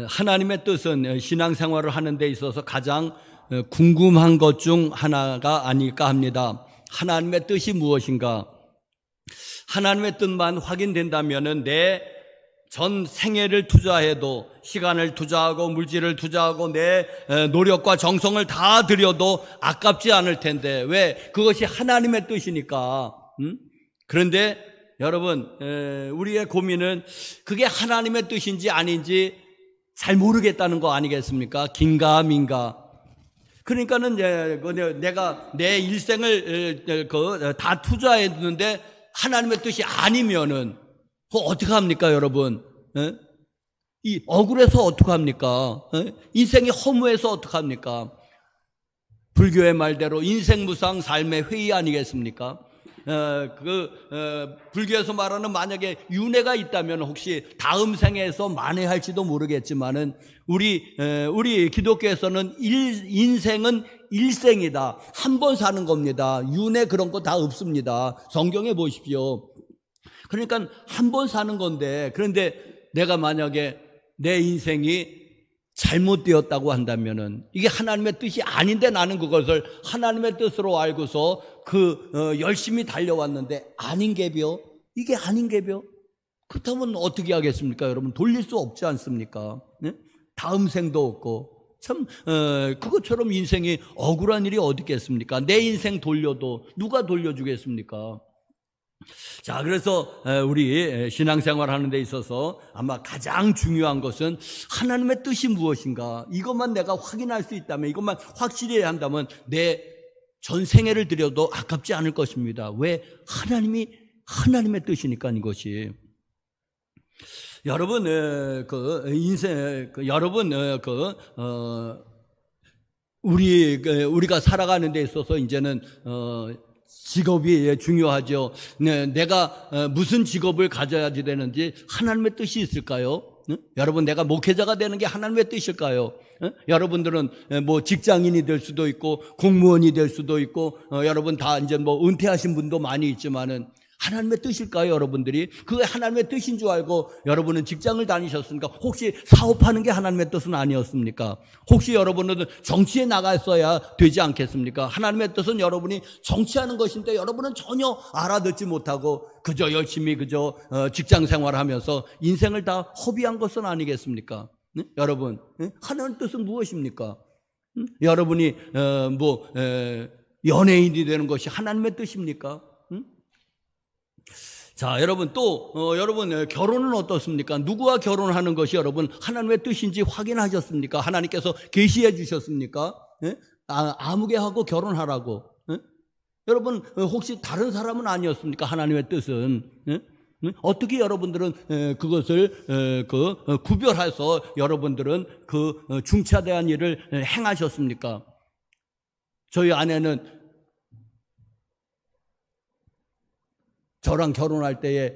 하나님의 뜻은 신앙생활을 하는 데 있어서 가장 궁금한 것 중 하나가 아닐까 합니다. 하나님의 뜻이 무엇인가? 하나님의 뜻만 확인된다면 내 전 생애를 투자해도, 시간을 투자하고 물질을 투자하고 내 노력과 정성을 다 들여도 아깝지 않을 텐데, 왜? 그것이 하나님의 뜻이니까. 그런데 여러분, 우리의 고민은 그게 하나님의 뜻인지 아닌지 잘 모르겠다는 거 아니겠습니까? 긴가 민가. 그러니까는 내가 내 일생을 다 투자했는데 하나님의 뜻이 아니면은 어떻게 합니까, 여러분? 이 억울해서 어떻게 합니까? 인생이 허무해서 어떻게 합니까? 불교의 말대로 인생무상 삶의 회의 아니겠습니까? 불교에서 말하는 만약에 윤회가 있다면 혹시 다음 생에서 만회할지도 모르겠지만은 우리 기독교에서는 인생은 일생이다. 한 번 사는 겁니다. 윤회 그런 거 다 없습니다. 성경에 보십시오. 그러니까 한 번 사는 건데, 그런데 내가 만약에 내 인생이 잘못되었다고 한다면은 이게 하나님의 뜻이 아닌데 나는 그것을 하나님의 뜻으로 알고서 열심히 달려왔는데 아닌 게벼? 이게 아닌 게벼? 그렇다면 어떻게 하겠습니까, 여러분? 돌릴 수 없지 않습니까? 네? 다음 생도 없고. 참 그것처럼 인생이 억울한 일이 어디 있겠습니까? 내 인생 돌려도 누가 돌려주겠습니까? 자, 그래서 우리 신앙생활 하는 데 있어서 아마 가장 중요한 것은 하나님의 뜻이 무엇인가, 이것만 내가 확인할 수 있다면, 이것만 확실히 한다면 내 전생애를 들여도 아깝지 않을 것입니다. 왜? 하나님의 뜻이니까. 이것이 여러분 우리가 살아가는 데 있어서 이제는 직업이 중요하죠. 내가 무슨 직업을 가져야지 되는지 하나님의 뜻이 있을까요? 여러분, 내가 목회자가 되는 게 하나님의 뜻일까요? 여러분들은 뭐 직장인이 될 수도 있고 공무원이 될 수도 있고 여러분 다 이제 뭐 은퇴하신 분도 많이 있지만은 하나님의 뜻일까요, 여러분들이? 그게 하나님의 뜻인 줄 알고 여러분은 직장을 다니셨습니까? 혹시 사업하는 게 하나님의 뜻은 아니었습니까? 혹시 여러분은 정치에 나갔어야 되지 않겠습니까? 하나님의 뜻은 여러분이 정치하는 것인데 여러분은 전혀 알아듣지 못하고 그저 열심히 직장 생활하면서 인생을 다 허비한 것은 아니겠습니까? 네? 여러분, 하나님의 뜻은 무엇입니까? 여러분이 연예인이 되는 것이 하나님의 뜻입니까? 자, 여러분 여러분 결혼은 어떻습니까? 누구와 결혼하는 것이 여러분 하나님의 뜻인지 확인하셨습니까? 하나님께서 계시해 주셨습니까? 아무개하고 결혼하라고. 여러분 혹시 다른 사람은 아니었습니까? 하나님의 뜻은. 어떻게 여러분들은 그것을 구별해서 여러분들은 중차대한 일을 행하셨습니까? 저희 아내는 저랑 결혼할 때에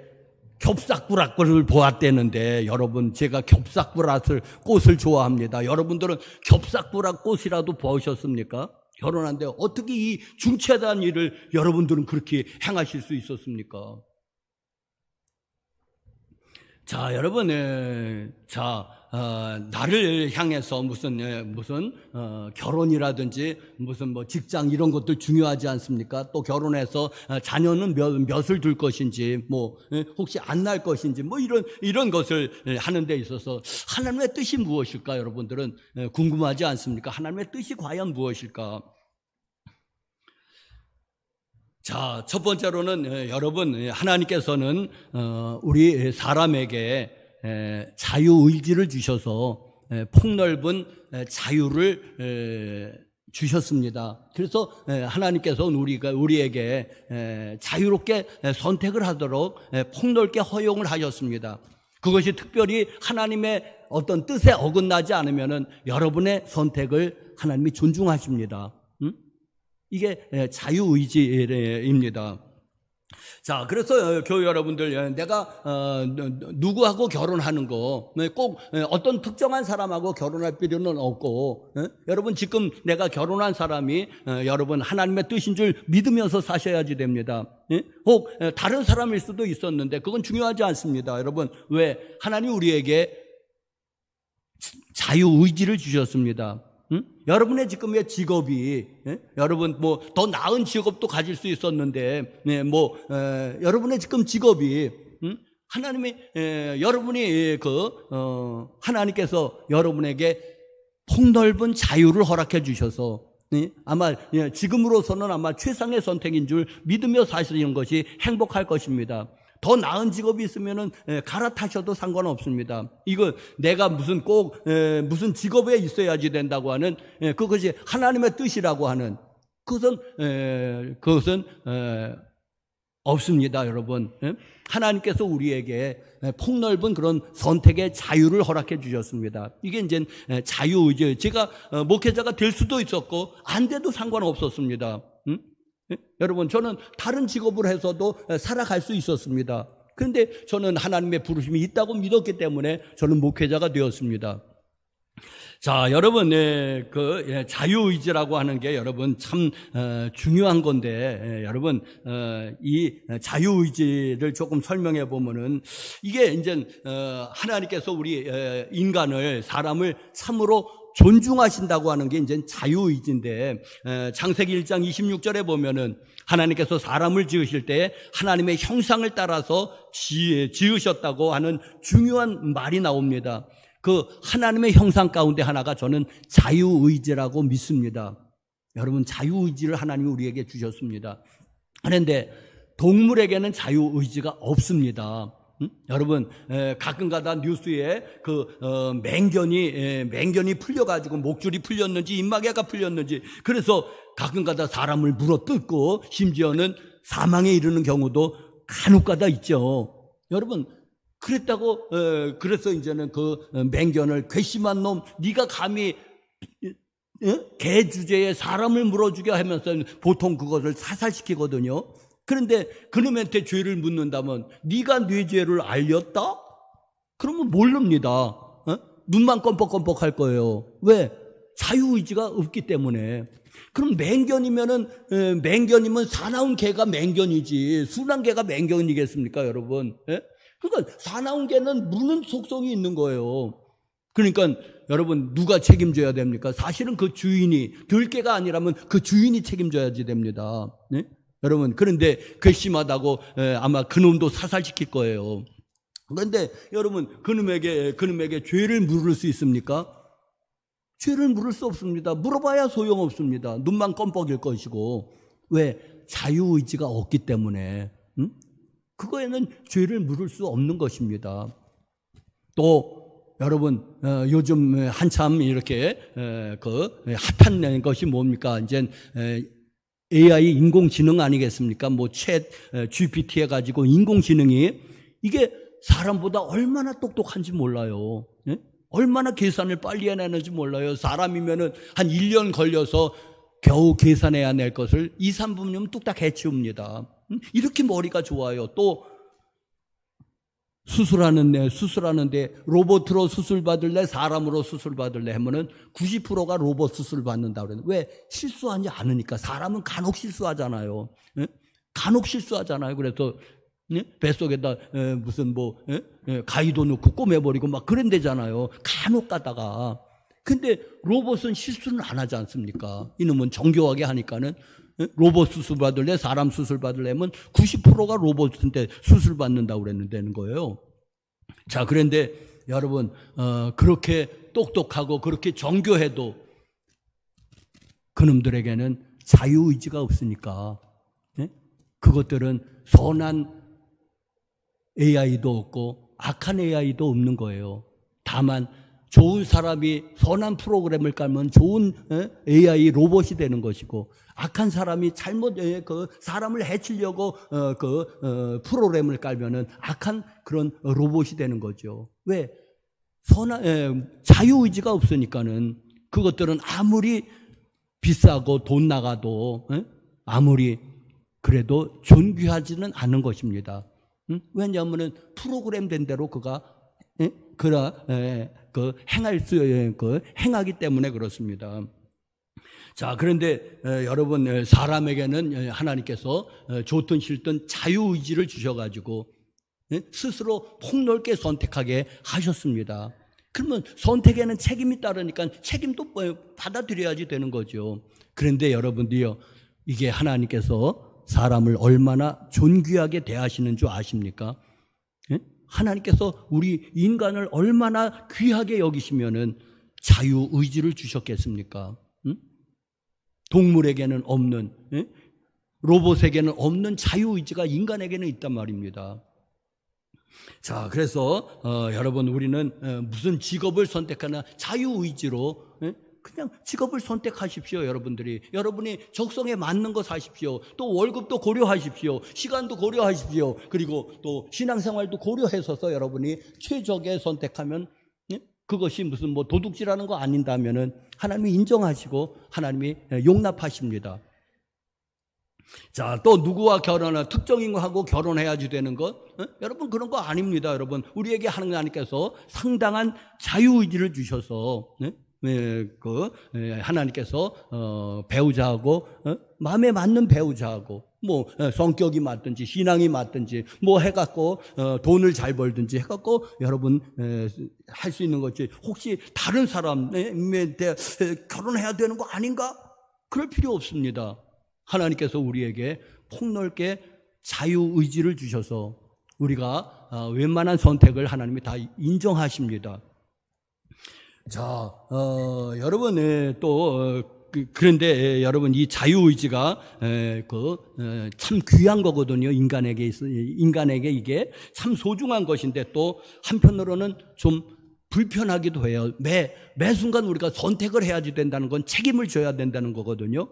겹사꾸락꽃을 보았대는데, 여러분, 제가 겹사꾸락 꽃을 좋아합니다. 여러분들은 겹사꾸락 꽃이라도 보셨습니까? 결혼한데 어떻게 이 중차대한 일을 여러분들은 그렇게 행하실 수 있었습니까? 자, 여러분, 나를 향해서 무슨 결혼이라든지 무슨 직장 이런 것들 중요하지 않습니까? 또 결혼해서 자녀는 몇을 둘 것인지, 혹시 안 낳을 것인지, 이런 것을 하는 데 있어서 하나님의 뜻이 무엇일까? 여러분들은 궁금하지 않습니까? 하나님의 뜻이 과연 무엇일까? 자, 첫 번째로는 여러분, 하나님께서는 우리 사람에게 자유의지를 주셔서 폭넓은 자유를 주셨습니다. 그래서 하나님께서 우리에게 자유롭게 선택을 하도록 폭넓게 허용을 하셨습니다. 그것이 특별히 하나님의 어떤 뜻에 어긋나지 않으면은 여러분의 선택을 하나님이 존중하십니다. 이게 자유의지입니다. 자, 그래서 교회 여러분들, 내가 누구하고 결혼하는 거 꼭 어떤 특정한 사람하고 결혼할 필요는 없고, 여러분 지금 내가 결혼한 사람이 여러분 하나님의 뜻인 줄 믿으면서 사셔야지 됩니다. 혹 다른 사람일 수도 있었는데 그건 중요하지 않습니다. 여러분, 왜? 하나님 우리에게 자유의지를 주셨습니다. 여러분의 지금의 직업이, 여러분 뭐 더 나은 직업도 가질 수 있었는데, 여러분의 지금 직업이, 하나님이, 여러분이 하나님께서 여러분에게 폭넓은 자유를 허락해 주셔서, 아마 지금으로서는 아마 최상의 선택인 줄 믿으며 사시는 것이 행복할 것입니다. 더 나은 직업이 있으면은 갈아타셔도 상관없습니다. 이거 내가 무슨 직업에 있어야지 된다고 하는 그것이 하나님의 뜻이라고 하는 그것은 없습니다, 여러분. 하나님께서 우리에게 폭넓은 그런 선택의 자유를 허락해 주셨습니다. 이게 이제 자유의지. 제가 목회자가 될 수도 있었고 안 돼도 상관없었습니다. 여러분, 저는 다른 직업을 해서도 살아갈 수 있었습니다. 그런데 저는 하나님의 부르심이 있다고 믿었기 때문에 저는 목회자가 되었습니다. 자, 여러분, 자유의지라고 하는 게 여러분 참 중요한 건데, 여러분, 이 자유의지를 조금 설명해 보면은 이게 이제 하나님께서 우리 사람을 참으로 존중하신다고 하는 게 이제 자유의지인데, 창세기 1장 26절에 보면은 하나님께서 사람을 지으실 때 하나님의 형상을 따라서 지으셨다고 하는 중요한 말이 나옵니다. 그 하나님의 형상 가운데 하나가 저는 자유의지라고 믿습니다. 여러분, 자유의지를 하나님이 우리에게 주셨습니다. 그런데 동물에게는 자유의지가 없습니다. 여러분, 가끔가다 뉴스에 맹견이 풀려가지고 목줄이 풀렸는지 입마개가 풀렸는지, 그래서 가끔가다 사람을 물어뜯고 심지어는 사망에 이르는 경우도 간혹가다 있죠. 여러분, 그래서 이제는 맹견을 괘씸한 놈, 네가 감히 개 주제에 사람을 물어주게 하면서 보통 그것을 사살시키거든요. 그런데 그놈한테 죄를 묻는다면 네가 네 죄를 알렸다? 그러면 모릅니다. 눈만 껌뻑껌뻑 할 거예요. 왜? 자유의지가 없기 때문에. 그럼 맹견이면 사나운 개가 맹견이지 순한 개가 맹견이겠습니까, 여러분? 그러니까 사나운 개는 무는 속성이 있는 거예요. 그러니까 여러분, 누가 책임져야 됩니까? 사실은 그 주인이, 들개가 아니라면 그 주인이 책임져야지 됩니다. 네? 여러분, 그런데 괘씸하다고 아마 그놈도 사살시킬 거예요. 그런데 여러분, 그놈에게 죄를 물을 수 있습니까? 죄를 물을 수 없습니다. 물어봐야 소용없습니다. 눈만 껌뻑일 것이고. 왜? 자유의지가 없기 때문에. 그거에는 죄를 물을 수 없는 것입니다. 또 여러분, 요즘 한참 이렇게 핫한 것이 뭡니까? 이제 AI 인공지능 아니겠습니까? 챗 GPT 해가지고 인공지능이 이게 사람보다 얼마나 똑똑한지 몰라요. 예? 얼마나 계산을 빨리 해내는지 몰라요. 사람이면은 한 1년 걸려서 겨우 계산해야 낼 것을 2, 3분이면 뚝딱 해치웁니다. 이렇게 머리가 좋아요. 또 수술하는데 로봇으로 수술 받을래, 사람으로 수술 받을래 하면은 90%가 로봇 수술 받는다 그러는데, 왜? 실수하지 않으니까. 사람은 간혹 실수하잖아요. 예? 간혹 실수하잖아요. 그래서 뱃속에다 가위도 넣고 꼬매버리고 막 그런대잖아요. 간혹 가다가. 근데 로봇은 실수는 안 하지 않습니까? 이놈은 정교하게 하니까는. 로봇 수술 받을래, 사람 수술 받으려면 90%가 로봇한테 수술 받는다고 그랬는다는 거예요. 자, 그런데 여러분, 그렇게 똑똑하고 그렇게 정교해도 그놈들에게는 자유의지가 없으니까, 그것들은 선한 AI도 없고 악한 AI도 없는 거예요. 다만 좋은 사람이 선한 프로그램을 깔면 좋은 AI 로봇이 되는 것이고, 악한 사람이 잘못 사람을 해치려고 프로그램을 깔면은 악한 그런 로봇이 되는 거죠. 왜? 자유의지가 없으니까는 그것들은 아무리 비싸고 돈 나가도 아무리 그래도 존귀하지는 않은 것입니다. 왜냐하면은 프로그램된 대로 행하기 때문에 그렇습니다. 자, 그런데 여러분, 사람에게는 하나님께서 좋든 싫든 자유의지를 주셔가지고 스스로 폭넓게 선택하게 하셨습니다. 그러면 선택에는 책임이 따르니까 책임도 받아들여야지 되는 거죠. 그런데 여러분들이요, 이게 하나님께서 사람을 얼마나 존귀하게 대하시는 줄 아십니까? 예? 하나님께서 우리 인간을 얼마나 귀하게 여기시면은 자유의지를 주셨겠습니까? 응? 동물에게는 없는, 예? 로봇에게는 없는 자유의지가 인간에게는 있단 말입니다. 자, 그래서 여러분, 우리는 무슨 직업을 선택하나 자유의지로, 예? 그냥 직업을 선택하십시오. 여러분이 적성에 맞는 거 사십시오. 또 월급도 고려하십시오. 시간도 고려하십시오. 그리고 또 신앙생활도 고려해서서 여러분이 최적의 선택하면, 예? 그것이 무슨 뭐 도둑질하는 거 아닌다면은 하나님이 인정하시고 하나님이 용납하십니다. 자, 또 누구와 특정인하고 결혼해야지 되는 것? 여러분, 그런 거 아닙니다. 여러분, 우리에게 하나님께서 상당한 자유의지를 주셔서, 하나님께서 배우자하고, 마음에 맞는 배우자하고, 뭐 성격이 맞든지 신앙이 맞든지 뭐 해갖고 돈을 잘 벌든지 해갖고 여러분 할 수 있는 거지. 혹시 다른 사람한테 결혼해야 되는 거 아닌가? 그럴 필요 없습니다. 하나님께서 우리에게 폭넓게 자유의지를 주셔서 우리가 웬만한 선택을 하나님이 다 인정하십니다. 자, 여러분, 그런데 여러분, 이 자유의지가 참 귀한 거거든요. 인간에게 이게 참 소중한 것인데 또 한편으로는 좀 불편하기도 해요. 매 순간 우리가 선택을 해야지 된다는 건 책임을 져야 된다는 거거든요.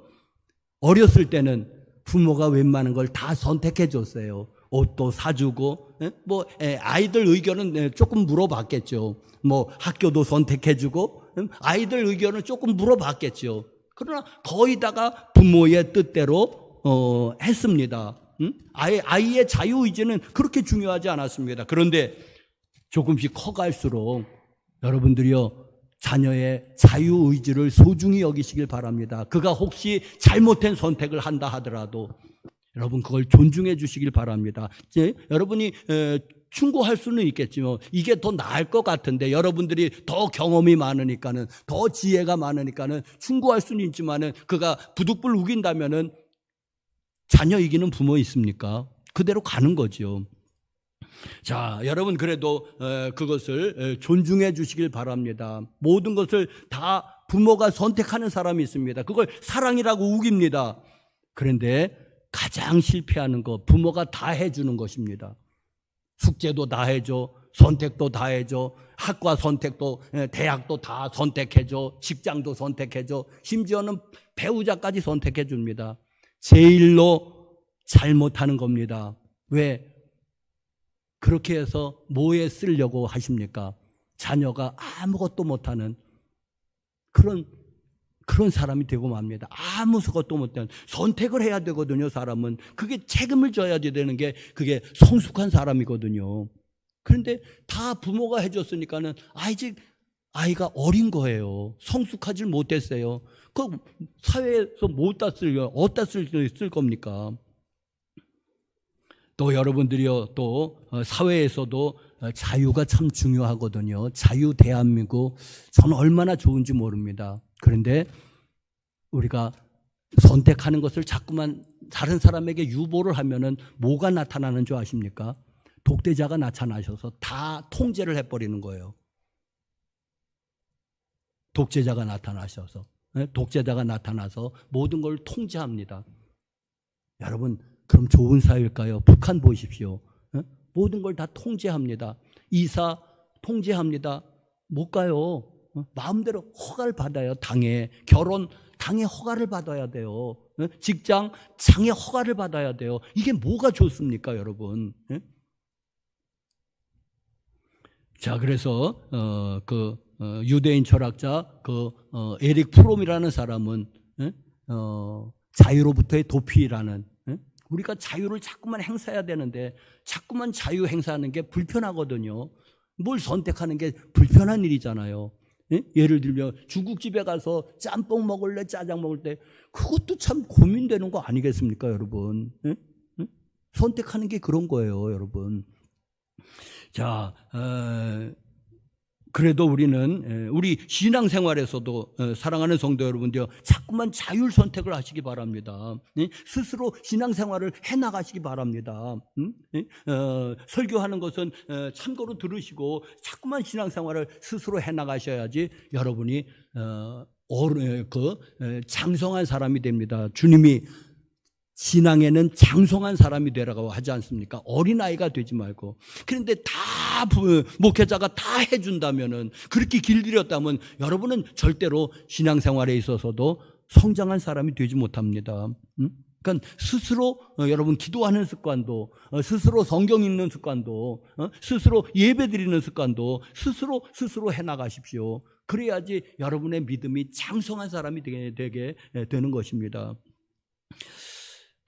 어렸을 때는 부모가 웬만한 걸 다 선택해 줬어요. 옷도 사주고, 뭐 아이들 의견은 조금 물어봤겠죠. 뭐 학교도 선택해주고, 아이들 의견을 조금 물어봤겠죠. 그러나 거의 다가 부모의 뜻대로 했습니다. 아이의 자유의지는 그렇게 중요하지 않았습니다. 그런데 조금씩 커갈수록 여러분들이요, 자녀의 자유의지를 소중히 여기시길 바랍니다. 그가 혹시 잘못된 선택을 한다 하더라도 여러분, 그걸 존중해 주시길 바랍니다. 여러분이 충고할 수는 있겠지만 이게 더 나을 것 같은데, 여러분들이 더 경험이 많으니까는, 더 지혜가 많으니까는 충고할 수는 있지만은 그가 부득불 우긴다면은 자녀 이기는 부모 있습니까? 그대로 가는 거죠. 자, 여러분, 그래도 그것을 존중해 주시길 바랍니다. 모든 것을 다 부모가 선택하는 사람이 있습니다. 그걸 사랑이라고 우깁니다. 그런데 가장 실패하는 거, 부모가 다 해주는 것입니다. 숙제도 다 해줘, 선택도 다 해줘, 학과 선택도, 대학도 다 선택해줘, 직장도 선택해줘, 심지어는 배우자까지 선택해 줍니다. 제일로 잘못하는 겁니다. 왜? 그렇게 해서 뭐에 쓰려고 하십니까? 자녀가 아무것도 못하는 그런 사람이 되고 맙니다. 아무것도 못하는. 선택을 해야 되거든요, 사람은. 그게 책임을 져야 되는 게 그게 성숙한 사람이거든요. 그런데 다 부모가 해줬으니까는 아이가 어린 거예요. 성숙하지 못했어요. 그 사회에서 어디다 쓸 겁니까? 또 여러분들이요, 또 사회에서도 자유가 참 중요하거든요. 자유 대한민국, 저는 얼마나 좋은지 모릅니다. 그런데 우리가 선택하는 것을 자꾸만 다른 사람에게 유보를 하면은 뭐가 나타나는 줄 아십니까? 독재자가 나타나셔서 다 통제를 해버리는 거예요. 독재자가 나타나서 모든 걸 통제합니다. 여러분, 그럼 좋은 사회일까요? 북한 보십시오. 모든 걸 다 통제합니다. 이사 통제합니다. 못 가요. 마음대로 허가를 받아요. 당에. 결혼 당에 허가를 받아야 돼요. 직장 장에 허가를 받아야 돼요. 이게 뭐가 좋습니까, 여러분? 자, 그래서 유대인 철학자 에릭 프롬이라는 사람은 자유로부터의 도피라는, 우리가 자유를 자꾸만 행사해야 되는데 자꾸만 자유 행사하는 게 불편하거든요. 뭘 선택하는 게 불편한 일이잖아요. 예를 들면 중국집에 가서 짬뽕 먹을래, 짜장 먹을 때 그것도 참 고민되는 거 아니겠습니까, 여러분? 선택하는 게 그런 거예요, 여러분. 자, 그래도 우리는 우리 신앙생활에서도 사랑하는 성도 여러분들 자꾸만 자율 선택을 하시기 바랍니다. 스스로 신앙생활을 해나가시기 바랍니다. 설교하는 것은 참고로 들으시고 자꾸만 신앙생활을 스스로 해나가셔야지 여러분이 장성한 사람이 됩니다. 주님이 신앙에는 장성한 사람이 되라고 하지 않습니까? 어린아이가 되지 말고. 그런데 다 목회자가 다 해준다면은, 그렇게 길들였다면 여러분은 절대로 신앙생활에 있어서도 성장한 사람이 되지 못합니다. 그러니까 스스로 여러분 기도하는 습관도, 스스로 성경 읽는 습관도, 스스로 예배 드리는 습관도 스스로 해나가십시오. 그래야지 여러분의 믿음이 장성한 사람이 되게 되는 것입니다.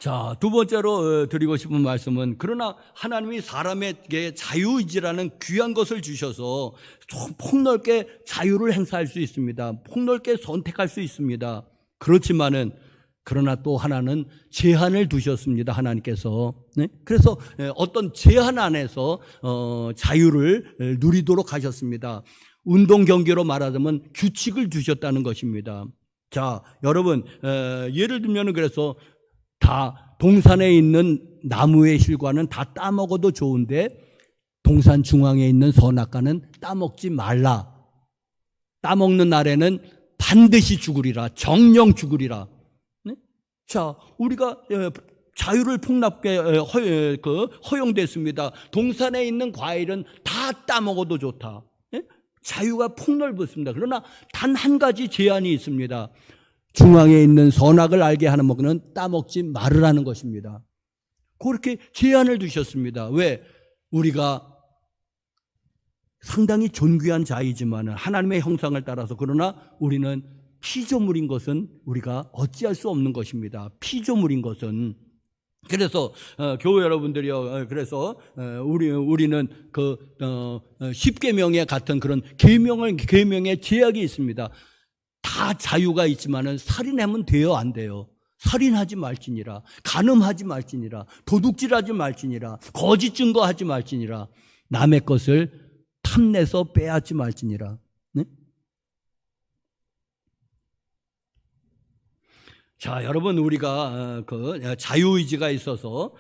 자, 두 번째로 드리고 싶은 말씀은, 그러나 하나님이 사람에게 자유의지라는 귀한 것을 주셔서 폭넓게 자유를 행사할 수 있습니다. 폭넓게 선택할 수 있습니다. 그렇지만은 그러나 또 하나는 제한을 두셨습니다. 하나님께서. 네? 그래서 어떤 제한 안에서 자유를 누리도록 하셨습니다. 운동 경기로 말하자면 규칙을 두셨다는 것입니다. 자, 여러분, 예를 들면 그래서 다 동산에 있는 나무의 실과는 다 따먹어도 좋은데 동산 중앙에 있는 선악과는 따먹지 말라. 따먹는 날에는 반드시 죽으리라. 정령 죽으리라. 네? 자, 우리가 자유를 폭넓게 허용됐습니다. 동산에 있는 과일은 다 따먹어도 좋다. 네? 자유가 폭넓었습니다. 그러나 단 한 가지 제한이 있습니다. 중앙에 있는 선악을 알게 하는 먹는 따먹지 말으라는 것입니다. 그렇게 제한을 두셨습니다. 왜? 우리가 상당히 존귀한 자이지만 하나님의 형상을 따라서, 그러나 우리는 피조물인 것은 우리가 어찌할 수 없는 것입니다. 피조물인 것은. 그래서 교회 여러분들이요, 그래서 우리는 그 10계명에 같은 그런 계명의 제약이 있습니다. 다 자유가 있지만은 살인하면 돼요, 안 돼요? 살인하지 말지니라, 간음하지 말지니라, 도둑질하지 말지니라, 거짓 증거하지 말지니라, 남의 것을 탐내서 빼앗지 말지니라. 네? 자, 여러분, 우리가 그 자유의지가 있어서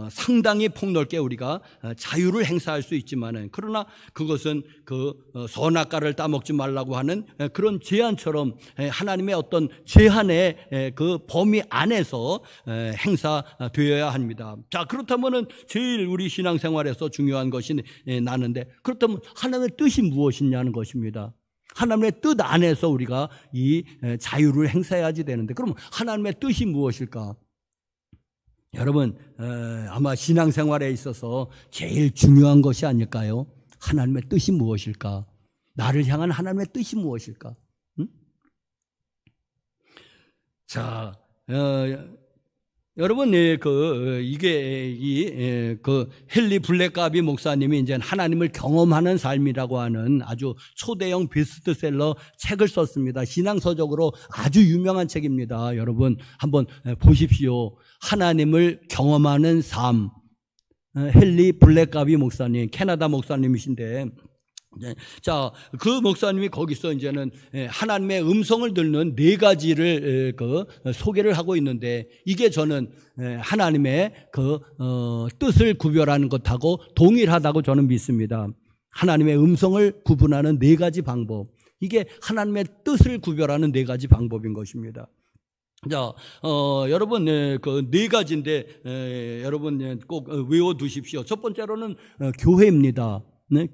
상당히 폭넓게 우리가 자유를 행사할 수 있지만은, 그러나 그것은 그 선악과를 따먹지 말라고 하는 그런 제한처럼 하나님의 어떤 제한의 그 범위 안에서 행사되어야 합니다. 자, 그렇다면은 제일 우리 신앙생활에서 중요한 것이 나는데, 그렇다면 하나님의 뜻이 무엇이냐는 것입니다. 하나님의 뜻 안에서 우리가 이 자유를 행사해야지 되는데, 그럼 하나님의 뜻이 무엇일까? 여러분, 아마 신앙생활에 있어서 제일 중요한 것이 아닐까요? 하나님의 뜻이 무엇일까? 나를 향한 하나님의 뜻이 무엇일까? 응? 자, 여러분, 이게 헨리 블랙가비 목사님이 이제 하나님을 경험하는 삶이라고 하는 아주 초대형 베스트셀러 책을 썼습니다. 신앙서적으로 아주 유명한 책입니다. 여러분, 한번 보십시오. 하나님을 경험하는 삶. 헨리 블랙가비 목사님, 캐나다 목사님이신데, 자, 그 목사님이 거기서 이제는 하나님의 음성을 듣는 네 가지를 소개를 하고 있는데, 이게 저는 하나님의 뜻을 구별하는 것하고 동일하다고 저는 믿습니다. 하나님의 음성을 구분하는 네 가지 방법, 이게 하나님의 뜻을 구별하는 네 가지 방법인 것입니다. 자, 여러분, 그 네 가지인데, 여러분 꼭 외워두십시오. 첫 번째로는 교회입니다. 네?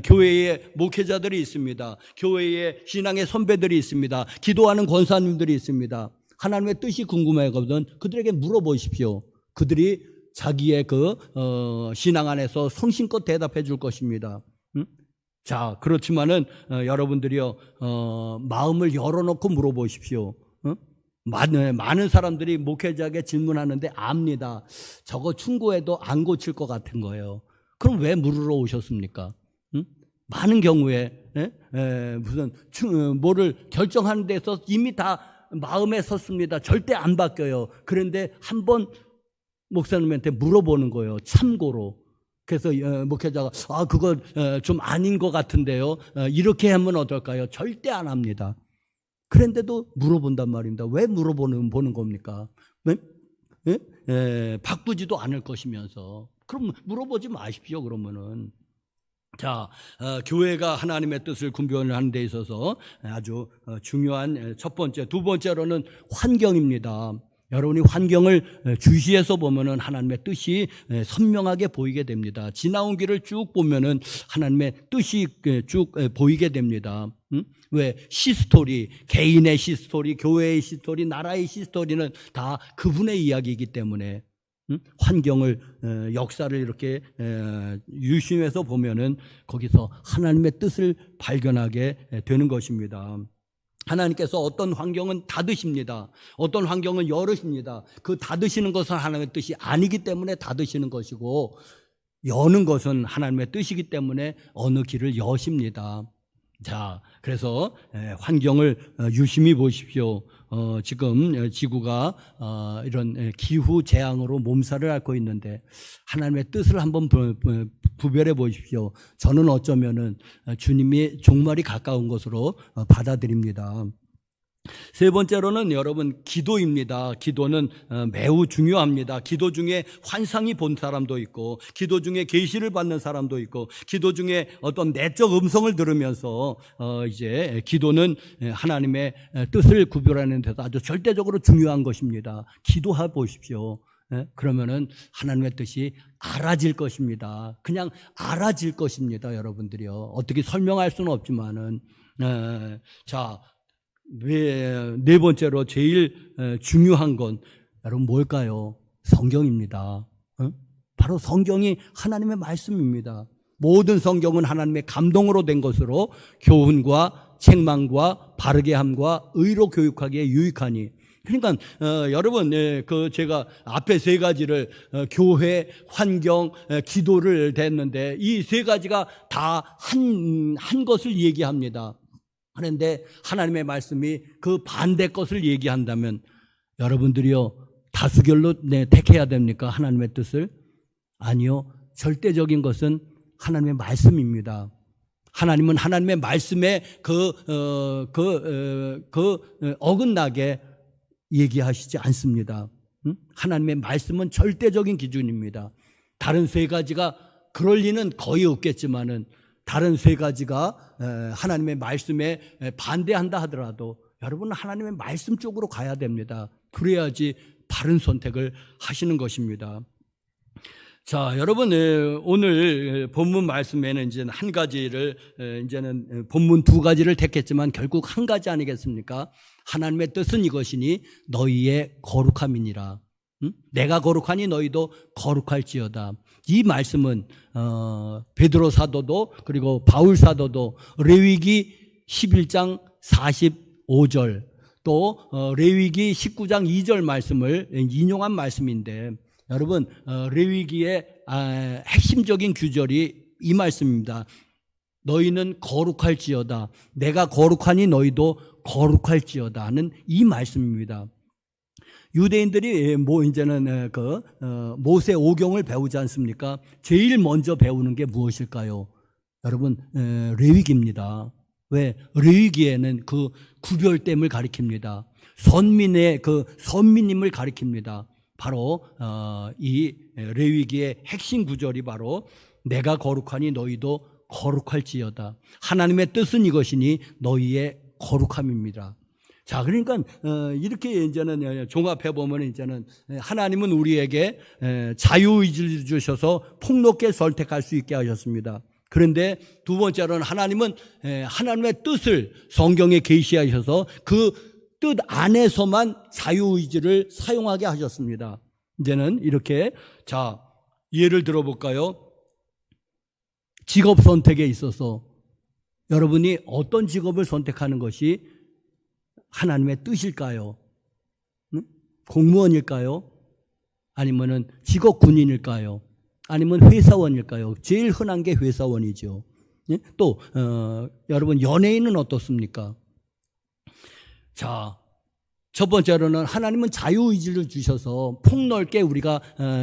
교회에 목회자들이 있습니다. 교회에 신앙의 선배들이 있습니다. 기도하는 권사님들이 있습니다. 하나님의 뜻이 궁금하거든 그들에게 물어보십시오. 그들이 자기의 신앙 안에서 성심껏 대답해 줄 것입니다. 자, 그렇지만은 여러분들이요, 마음을 열어놓고 물어보십시오. 많은 사람들이 목회자에게 질문하는데 압니다. 저거 충고해도 안 고칠 것 같은 거예요. 그럼 왜 물으러 오셨습니까? 많은 경우에 무슨 뭐를 결정하는 데서 이미 다 마음에 섰습니다. 절대 안 바뀌어요. 그런데 한번 목사님한테 물어보는 거예요. 참고로. 그래서 목회자가 그거 좀 아닌 것 같은데요. 이렇게 하면 어떨까요? 절대 안 합니다. 그런데도 물어본단 말입니다. 왜 보는 겁니까? 바꾸지도 않을 것이면서. 그럼 물어보지 마십시오. 그러면은. 자, 교회가 하나님의 뜻을 구별하는 데 있어서 아주 중요한 첫 번째, 두 번째로는 환경입니다. 여러분이 환경을 주시해서 보면은 하나님의 뜻이 선명하게 보이게 됩니다. 지나온 길을 쭉 보면은 하나님의 뜻이 쭉 보이게 됩니다. 왜? 시스토리, 개인의 시스토리, 교회의 시스토리, 나라의 시스토리는 다 그분의 이야기이기 때문에 환경을 역사를 이렇게 유심해서 보면은 거기서 하나님의 뜻을 발견하게 되는 것입니다. 하나님께서 어떤 환경은 닫으십니다. 어떤 환경은 열으십니다. 그 닫으시는 것은 하나님의 뜻이 아니기 때문에 닫으시는 것이고, 여는 것은 하나님의 뜻이기 때문에 어느 길을 여십니다. 자, 그래서 환경을 유심히 보십시오. 지금 지구가 이런 기후 재앙으로 몸살을 앓고 있는데 하나님의 뜻을 한번 구별해 보십시오. 저는 어쩌면은 주님이 종말이 가까운 것으로 받아들입니다. 세 번째로는 여러분 기도입니다. 기도는 매우 중요합니다. 기도 중에 환상이 본 사람도 있고, 기도 중에 계시를 받는 사람도 있고, 기도 중에 어떤 내적 음성을 들으면서 이제 기도는 하나님의 뜻을 구별하는 데서 아주 절대적으로 중요한 것입니다. 기도해 보십시오. 그러면은 하나님의 뜻이 알아질 것입니다. 그냥 알아질 것입니다, 여러분들이요. 어떻게 설명할 수는 없지만은 자. 네 번째로 제일 중요한 건 여러분 뭘까요? 성경입니다. 바로 성경이 하나님의 말씀입니다. 모든 성경은 하나님의 감동으로 된 것으로 교훈과 책망과 바르게 함과 의로 교육하기에 유익하니. 그러니까 여러분 제가 앞에 세 가지를 교회, 환경, 기도를 댔는데 이 세 가지가 다 한 것을 얘기합니다. 그런데 하나님의 말씀이 그 반대 것을 얘기한다면 여러분들이요 다수결로 택해야 됩니까? 하나님의 뜻을? 아니요. 절대적인 것은 하나님의 말씀입니다. 하나님은 하나님의 말씀에 어긋나게 얘기하시지 않습니다. 하나님의 말씀은 절대적인 기준입니다. 다른 세 가지가 그럴 리는 거의 없겠지만은 다른 세 가지가 하나님의 말씀에 반대한다 하더라도 여러분은 하나님의 말씀 쪽으로 가야 됩니다. 그래야지 바른 선택을 하시는 것입니다. 자, 여러분 오늘 본문 말씀에는 이제 한 가지를 이제는 본문 두 가지를 택했지만 결국 한 가지 아니겠습니까? 하나님의 뜻은 이것이니 너희의 거룩함이니라. 내가 거룩하니 너희도 거룩할지어다. 이 말씀은 베드로 사도도 그리고 바울 사도도 레위기 11장 45절 또 레위기 19장 2절 말씀을 인용한 말씀인데 여러분 레위기의 핵심적인 규절이 이 말씀입니다. 너희는 거룩할지어다. 내가 거룩하니 너희도 거룩할지어다 하는 이 말씀입니다. 유대인들이 이제는 모세 오경을 배우지 않습니까? 제일 먼저 배우는 게 무엇일까요? 여러분 레위기입니다. 왜? 레위기에는 그 구별됨을 가리킵니다. 선민의 선민임을 가리킵니다. 바로 이 레위기의 핵심 구절이 바로 내가 거룩하니 너희도 거룩할지어다. 하나님의 뜻은 이것이니 너희의 거룩함입니다. 자, 그러니까 이렇게 이제는 종합해 보면 이제는 하나님은 우리에게 자유의지를 주셔서 폭넓게 선택할 수 있게 하셨습니다. 그런데 두 번째로는 하나님은 하나님의 뜻을 성경에 계시하셔서 그 뜻 안에서만 자유의지를 사용하게 하셨습니다. 이제는 이렇게 자 예를 들어볼까요? 직업 선택에 있어서 여러분이 어떤 직업을 선택하는 것이 하나님의 뜻일까요? 공무원일까요? 아니면은 직업 군인일까요? 아니면 회사원일까요? 제일 흔한 게 회사원이죠. 또 여러분 연예인은 어떻습니까? 자, 첫 번째로는 하나님은 자유의지를 주셔서 폭넓게 우리가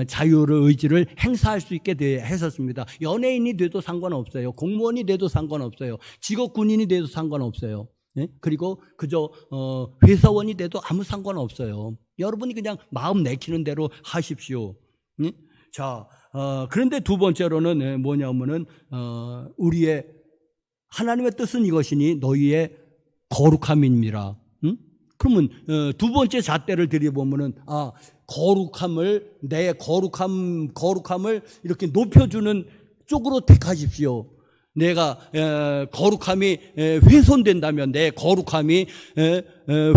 자유를 의지를 행사할 수 있게 하셨습니다. 연예인이 돼도 상관없어요. 공무원이 돼도 상관없어요. 직업 군인이 돼도 상관없어요. 네? 그리고 그저 회사원이 돼도 아무 상관없어요. 여러분이 그냥 마음 내키는 대로 하십시오. 네? 자, 그런데 두 번째로는 뭐냐면은 우리의 하나님의 뜻은 이것이니 너희의 거룩함입니다. 응? 그러면 두 번째 잣대를 들여보면은 거룩함을 내 거룩함을 이렇게 높여주는 쪽으로 택하십시오. 내가 거룩함이 훼손된다면 내 거룩함이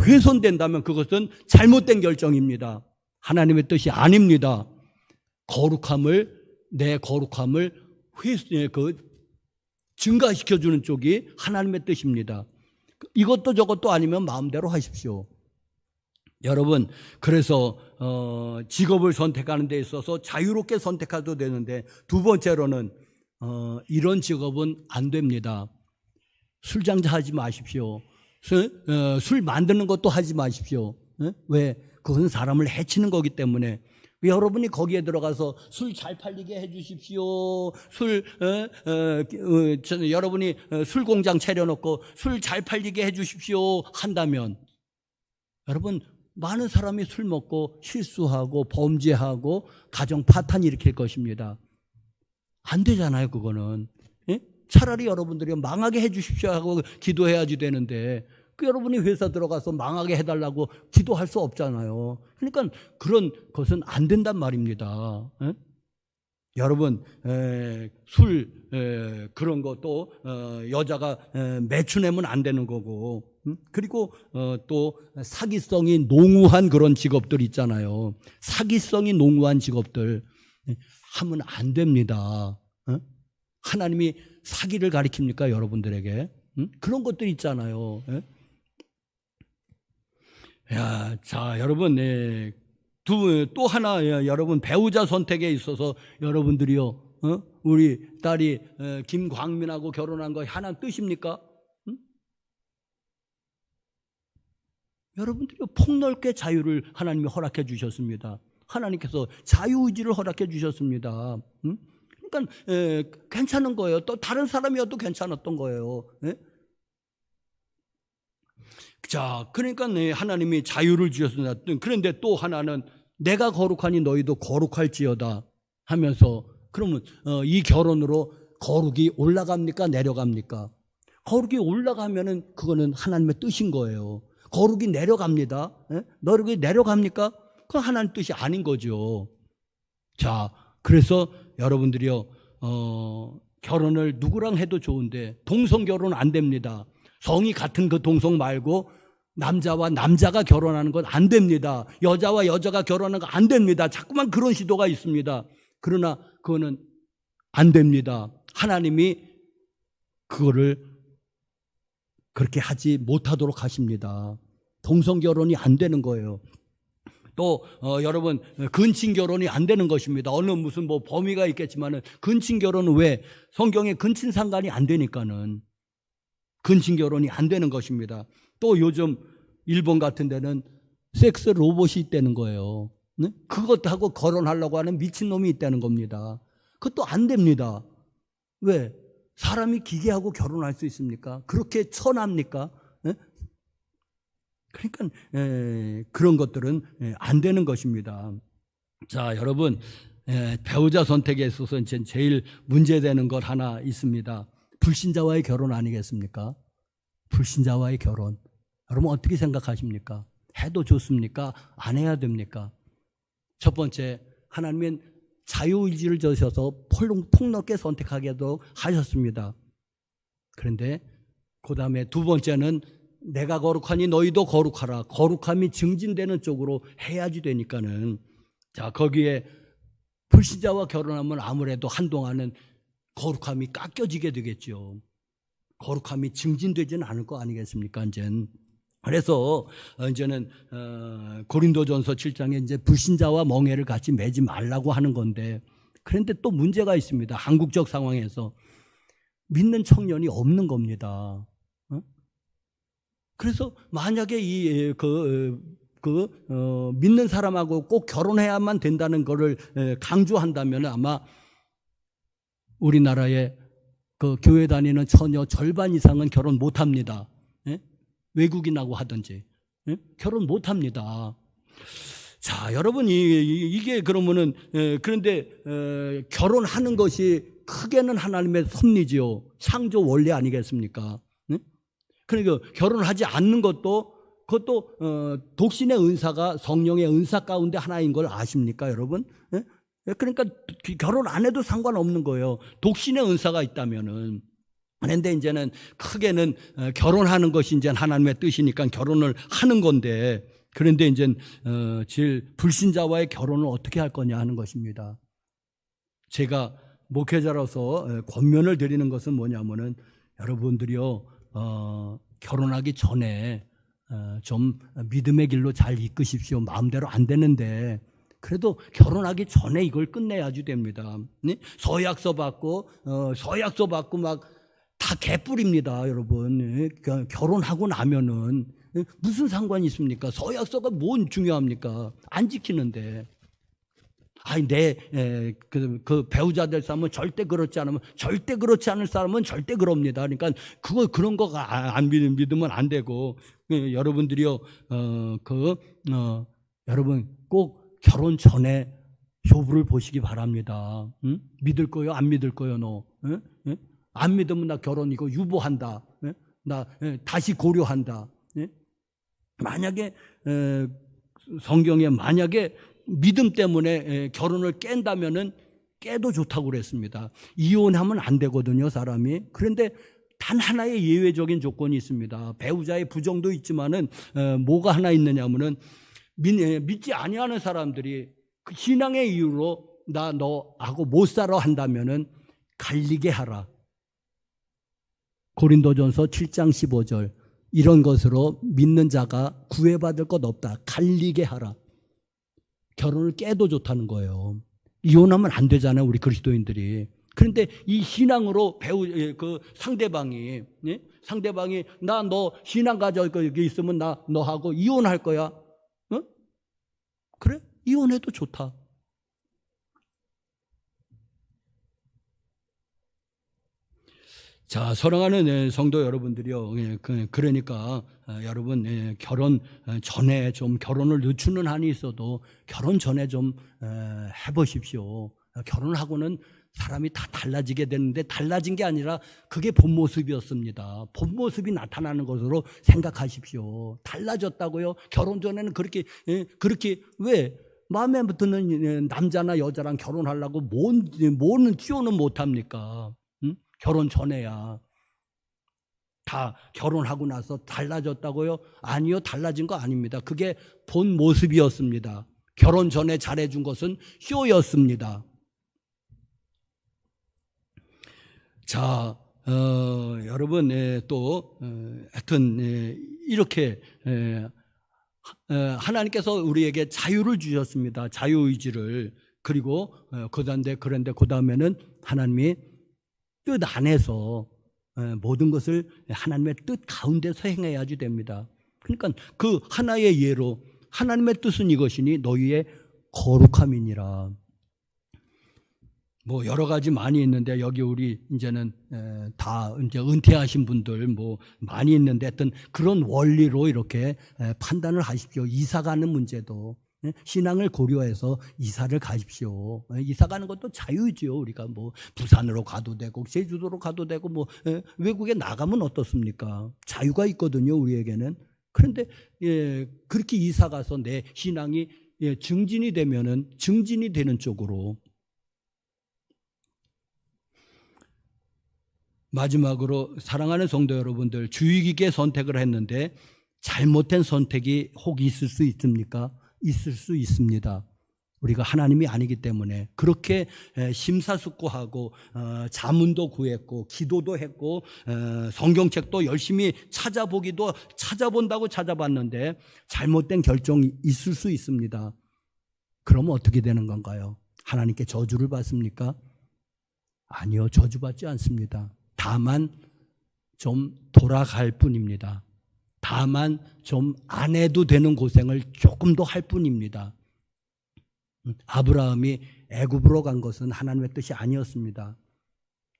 훼손된다면 그것은 잘못된 결정입니다. 하나님의 뜻이 아닙니다. 내 거룩함을 증가시켜주는 쪽이 하나님의 뜻입니다. 이것도 저것도 아니면 마음대로 하십시오. 여러분, 그래서 직업을 선택하는 데 있어서 자유롭게 선택해도 되는데, 두 번째로는 이런 직업은 안 됩니다. 술 장사하지 마십시오. 술 만드는 것도 하지 마십시오. 왜? 그것은 사람을 해치는 거기 때문에. 여러분이 거기에 들어가서 술 잘 팔리게 해주십시오. 여러분이 술 공장 차려놓고 술 잘 팔리게 해주십시오 한다면, 여러분, 많은 사람이 술 먹고 실수하고 범죄하고 가정 파탄 일으킬 것입니다. 안 되잖아요, 그거는. 예? 차라리 여러분들이 망하게 해주십시오 하고 기도해야지 되는데, 여러분이 회사 들어가서 망하게 해달라고 기도할 수 없잖아요. 그러니까 그런 것은 안 된단 말입니다. 에? 여러분, 그런 것도 여자가 매춘하면 안 되는 거고, 그리고 또 사기성이 농후한 그런 직업들 있잖아요. 사기성이 농후한 직업들 하면 안 됩니다. 하나님이 사기를 가리킵니까, 여러분들에게? 그런 것들 있잖아요. 자, 여러분, 또 하나, 여러분, 배우자 선택에 있어서 여러분들이요, 우리 딸이 김광민하고 결혼한 거 하나님 뜻입니까? 여러분들이 폭넓게 자유를 하나님이 허락해 주셨습니다. 하나님께서 자유의지를 허락해 주셨습니다. 그러니까 괜찮은 거예요. 또 다른 사람이어도 괜찮았던 거예요. 자, 그러니까 하나님이 자유를 주셨습니다. 그런데 또 하나는 내가 거룩하니 너희도 거룩할지어다 하면서, 그러면 이 결혼으로 거룩이 올라갑니까, 내려갑니까? 거룩이 올라가면은 그거는 하나님의 뜻인 거예요. 거룩이 내려갑니다. 거룩이 내려갑니까? 그건 하나님 뜻이 아닌 거죠. 자, 그래서 여러분들이요, 결혼을 누구랑 해도 좋은데 동성 결혼 안 됩니다. 성이 같은 그 동성 말고 남자와 남자가 결혼하는 건 안 됩니다. 여자와 여자가 결혼하는 건 안 됩니다. 자꾸만 그런 시도가 있습니다. 그러나 그거는 안 됩니다. 하나님이 그거를 그렇게 하지 못하도록 하십니다. 동성 결혼이 안 되는 거예요. 또 여러분, 근친 결혼이 안 되는 것입니다. 어느 무슨 범위가 있겠지만은 근친 결혼은 왜? 성경에 근친 상간이 안 되니까는 근친 결혼이 안 되는 것입니다. 또 요즘 일본 같은 데는 섹스 로봇이 있다는 거예요. 네? 그것하고 결혼하려고 하는 미친놈이 있다는 겁니다. 그것도 안 됩니다. 왜? 사람이 기계하고 결혼할 수 있습니까? 그렇게 천합니까? 네? 그러니까 그런 것들은 안 되는 것입니다. 자, 여러분, 배우자 선택에 있어서 제일 문제되는 것 하나 있습니다. 불신자와의 결혼 아니겠습니까? 불신자와의 결혼. 여러분 어떻게 생각하십니까? 해도 좋습니까? 안 해야 됩니까? 첫 번째, 하나님은 자유의지를 주셔서 폭넓게 선택하게도 하셨습니다. 그런데 그 다음에 두 번째는 내가 거룩하니 너희도 거룩하라. 거룩함이 증진되는 쪽으로 해야지 되니까는, 자, 거기에 불신자와 결혼하면 아무래도 한동안은 거룩함이 깎여지게 되겠죠. 거룩함이 증진되지는 않을 거 아니겠습니까, 이제는. 그래서 이제는 고린도전서 7장에 이제 불신자와 멍에를 같이 매지 말라고 하는 건데, 그런데 또 문제가 있습니다. 한국적 상황에서 믿는 청년이 없는 겁니다. 그래서 만약에 믿는 사람하고 꼭 결혼해야만 된다는 것을 강조한다면 아마 우리나라의 그 교회 다니는 처녀 절반 이상은 결혼 못합니다. 예? 외국인하고 하든지 결혼 못합니다. 자, 여러분 이게 그러면은 그런데 결혼하는 것이 크게는 하나님의 섭리지요. 창조 원리 아니겠습니까? 그러니까 결혼하지 않는 것도 그것도 독신의 은사가 성령의 은사 가운데 하나인 걸 아십니까, 여러분? 그러니까 결혼 안 해도 상관없는 거예요. 독신의 은사가 있다면은. 그런데 이제는 크게는 결혼하는 것이 이제 하나님의 뜻이니까 결혼을 하는 건데, 그런데 이제 불신자와의 결혼을 어떻게 할 거냐 하는 것입니다. 제가 목회자로서 권면을 드리는 것은 뭐냐면은 여러분들이요 결혼하기 전에 좀 믿음의 길로 잘 이끄십시오. 마음대로 안 되는데 그래도 결혼하기 전에 이걸 끝내야지 됩니다. 서약서 받고 막 다 개뿔입니다, 여러분. 결혼하고 나면은 무슨 상관이 있습니까? 서약서가 뭔 중요합니까? 안 지키는데. 아니, 그 배우자 될 사람은 절대 그렇지 않으면, 절대 그렇지 않을 사람은 절대 그럽니다. 그러니까 그런 거 안 믿으면 안 되고, 여러분들이요, 여러분 꼭 결혼 전에 효부를 보시기 바랍니다. 응? 믿을 거요? 안 믿을 거요, 너? 응? 응? 안 믿으면 나 결혼 이거 유보한다. 응? 나 다시 고려한다. 응? 만약에 성경에 만약에 믿음 때문에 결혼을 깬다면은 깨도 좋다고 그랬습니다. 이혼하면 안 되거든요, 사람이. 그런데 단 하나의 예외적인 조건이 있습니다. 배우자의 부정도 있지만은 뭐가 하나 있느냐면은 믿지 아니하는 사람들이 그 신앙의 이유로 나 너하고 못 살아 한다면은 갈리게 하라. 고린도전서 7장 15절. 이런 것으로 믿는 자가 구애받을 것 없다. 갈리게 하라. 결혼을 깨도 좋다는 거예요. 이혼하면 안 되잖아요, 우리 그리스도인들이. 그런데 이 신앙으로 상대방이 나 너 신앙 가지고 여기 있으면 나 너하고 이혼할 거야. 어? 그래? 이혼해도 좋다. 자, 사랑하는 성도 여러분들이요. 그러니까 여러분 결혼 전에 좀 결혼을 늦추는 한이 있어도 결혼 전에 좀 해보십시오. 결혼하고는 사람이 다 달라지게 되는데 달라진 게 아니라 그게 본 모습이었습니다. 본 모습이 나타나는 것으로 생각하십시오. 달라졌다고요? 결혼 전에는 그렇게 왜 마음에 드는 남자나 여자랑 결혼하려고 뭐는 티오는 못합니까? 응? 결혼 전에야. 다 결혼하고 나서 달라졌다고요? 아니요, 달라진 거 아닙니다. 그게 본 모습이었습니다. 결혼 전에 잘해준 것은 쇼였습니다. 자, 여러분 또 하여튼 이렇게 하나님께서 우리에게 자유를 주셨습니다. 자유의지를. 그리고 그런데 그 다음에는 하나님이 뜻 안에서 모든 것을 하나님의 뜻 가운데서 행해야지 됩니다. 그러니까 그 하나의 예로 하나님의 뜻은 이것이니 너희의 거룩함이니라. 뭐 여러 가지 많이 있는데 여기 우리 이제는 다 이제 은퇴하신 분들 뭐 많이 있는데 하여튼 그런 원리로 이렇게 판단을 하십시오. 이사 가는 문제도 신앙을 고려해서 이사를 가십시오. 이사 가는 것도 자유지요. 우리가 뭐 부산으로 가도 되고 제주도로 가도 되고 뭐 외국에 나가면 어떻습니까? 자유가 있거든요, 우리에게는. 그런데 그렇게 이사 가서 내 신앙이 증진이 되면은 증진이 되는 쪽으로. 마지막으로 사랑하는 성도 여러분들, 주의 깊게 선택을 했는데 잘못된 선택이 혹 있을 수 있습니까? 있을 수 있습니다. 우리가 하나님이 아니기 때문에 그렇게 심사숙고하고 자문도 구했고 기도도 했고 성경책도 열심히 찾아본다고 찾아봤는데 잘못된 결정이 있을 수 있습니다. 그러면 어떻게 되는 건가요? 하나님께 저주를 받습니까? 아니요, 저주받지 않습니다. 다만 좀 돌아갈 뿐입니다. 다만 좀 안 해도 되는 고생을 조금 더 할 뿐입니다. 아브라함이 애굽으로 간 것은 하나님의 뜻이 아니었습니다.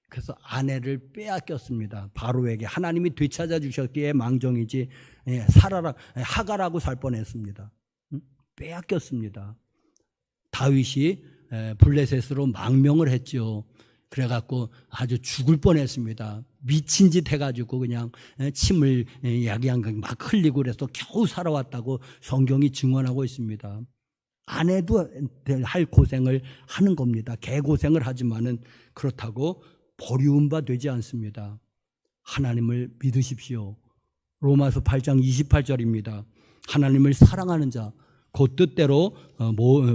그래서 아내를 빼앗겼습니다. 바로에게 하나님이 되찾아 주셨기에 망정이지 사라라 하가라고 살 뻔했습니다. 빼앗겼습니다. 다윗이 블레셋으로 망명을 했죠. 그래갖고 아주 죽을 뻔했습니다. 미친 짓 해가지고 그냥 침을 야기한 막 흘리고 그래서 겨우 살아왔다고 성경이 증언하고 있습니다. 안 해도 할 고생을 하는 겁니다. 개고생을 하지만은 그렇다고 버리운 바 되지 않습니다. 하나님을 믿으십시오. 로마서 8장 28절입니다. 하나님을 사랑하는 자, 그 뜻대로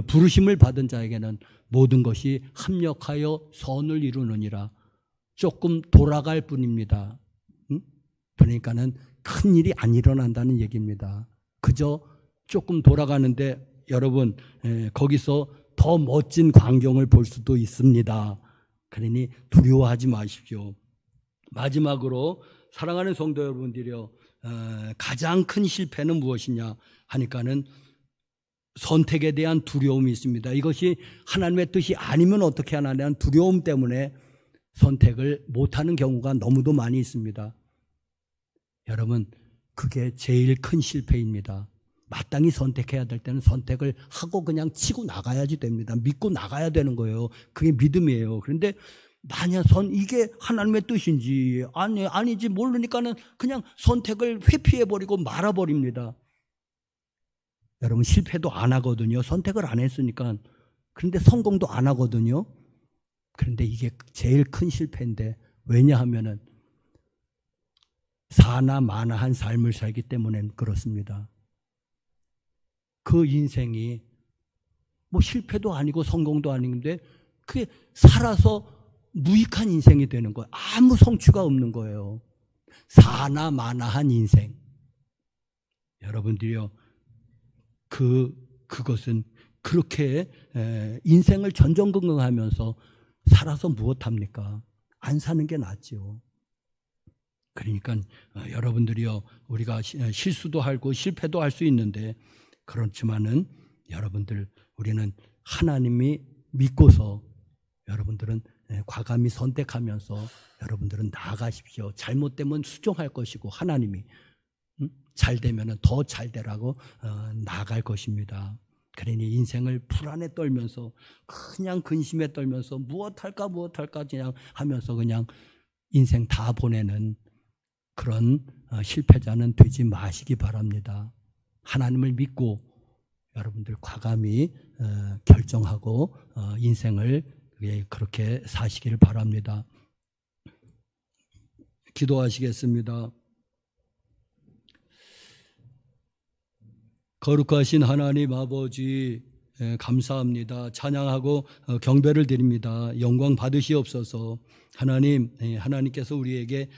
부르심을 받은 자에게는 모든 것이 합력하여 선을 이루느니라. 조금 돌아갈 뿐입니다. 그러니까는 큰 일이 안 일어난다는 얘기입니다. 그저 조금 돌아가는데 여러분 거기서 더 멋진 광경을 볼 수도 있습니다. 그러니 두려워하지 마십시오. 마지막으로 사랑하는 성도 여러분들이요, 가장 큰 실패는 무엇이냐 하니까는 선택에 대한 두려움이 있습니다. 이것이 하나님의 뜻이 아니면 어떻게 하냐는 두려움 때문에 선택을 못하는 경우가 너무도 많이 있습니다. 여러분, 그게 제일 큰 실패입니다. 마땅히 선택해야 될 때는 선택을 하고 그냥 치고 나가야지 됩니다. 믿고 나가야 되는 거예요. 그게 믿음이에요. 그런데 만약 이게 하나님의 뜻인지 아니지 모르니까는 그냥 선택을 회피해버리고 말아버립니다. 여러분, 실패도 안 하거든요. 선택을 안 했으니까. 그런데 성공도 안 하거든요. 그런데 이게 제일 큰 실패인데, 왜냐하면은 사나 마나한 삶을 살기 때문에 그렇습니다. 그 인생이 뭐 실패도 아니고 성공도 아닌데 그게 살아서 무익한 인생이 되는 거예요. 아무 성취가 없는 거예요. 사나 마나한 인생. 여러분들이요, 그것은 그렇게 인생을 전전긍긍하면서 살아서 무엇합니까? 안 사는 게 낫죠. 그러니까 여러분들이요, 우리가 실수도 하고 실패도 할 수 있는데, 그렇지만은 여러분들, 우리는 하나님이 믿고서 여러분들은 과감히 선택하면서 여러분들은 나아가십시오. 잘못되면 수정할 것이고, 하나님이 잘 되면 더 잘 되라고 나아갈 것입니다. 그러니 인생을 불안에 떨면서 그냥 근심에 떨면서 무엇할까 그냥 하면서 그냥 인생 다 보내는 그런 실패자는 되지 마시기 바랍니다. 하나님을 믿고 여러분들 과감히 결정하고 인생을 그렇게 사시기를 바랍니다. 기도하시겠습니다. 거룩하신 하나님 아버지, 감사합니다. 찬양하고 경배를 드립니다. 영광 받으시옵소서. 하나님께서 우리에게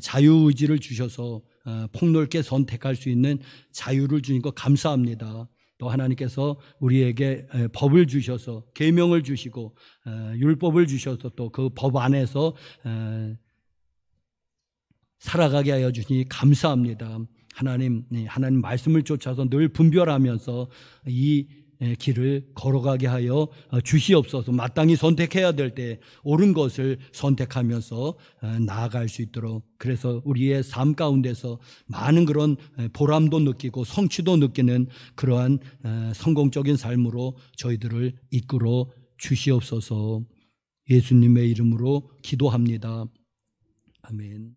자유의지를 주셔서 폭넓게 선택할 수 있는 자유를 주신 것 감사합니다. 또 하나님께서 우리에게 법을 주셔서 계명을 주시고 율법을 주셔서 또 그 법 안에서 살아가게 하여 주시니 감사합니다. 하나님 말씀을 쫓아서 늘 분별하면서 이 길을 걸어가게 하여 주시옵소서. 마땅히 선택해야 될 때 옳은 것을 선택하면서 나아갈 수 있도록, 그래서 우리의 삶 가운데서 많은 그런 보람도 느끼고 성취도 느끼는 그러한 성공적인 삶으로 저희들을 이끌어 주시옵소서. 예수님의 이름으로 기도합니다. 아멘.